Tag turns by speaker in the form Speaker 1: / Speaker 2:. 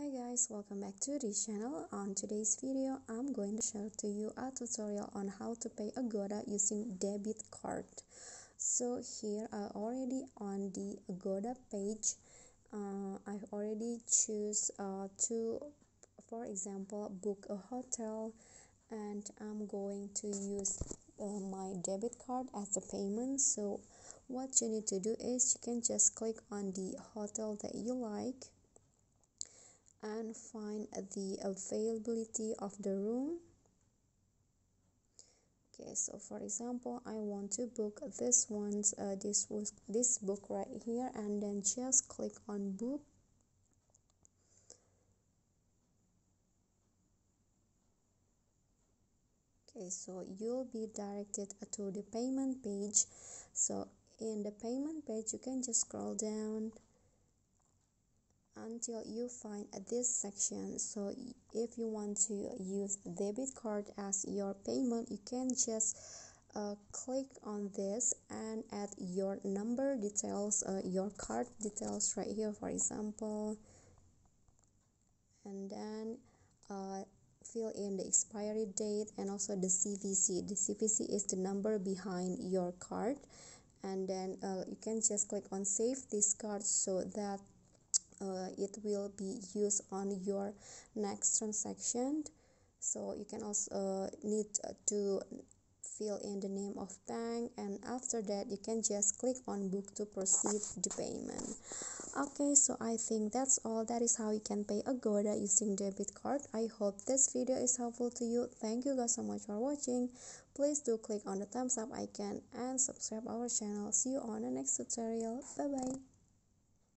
Speaker 1: Hi guys, welcome back to this channel. On today's video, I'm going to share to you a tutorial on how to pay Agoda using debit card. So here I already on the Agoda page. I've already choose to, for example, book a hotel, and I'm going to use my debit card as the payment. So what you need to do is you can just click on the hotel that you like and find the availability of the room. Okay, so for example, I want to book this book right here, and then just click on book. Okay, so you'll be directed to the payment page. So in the payment page, you can just scroll down until you find this section. So if you want to use debit card as your payment, you can just click on this and add your number details, your card details right here, for example, and then fill in the expiry date and also the CVC. The CVC is the number behind your card, and then you can just click on save this card so that it will be used on your next transaction. So you can also need to fill in the name of bank, and after that you can just click on book to proceed the payment. Okay, so I think that's all. That is how you can pay Agoda using debit card. I hope this video is helpful to you. Thank you guys so much for watching. Please do click on the thumbs up icon and subscribe our channel. See you on the next tutorial. Bye bye.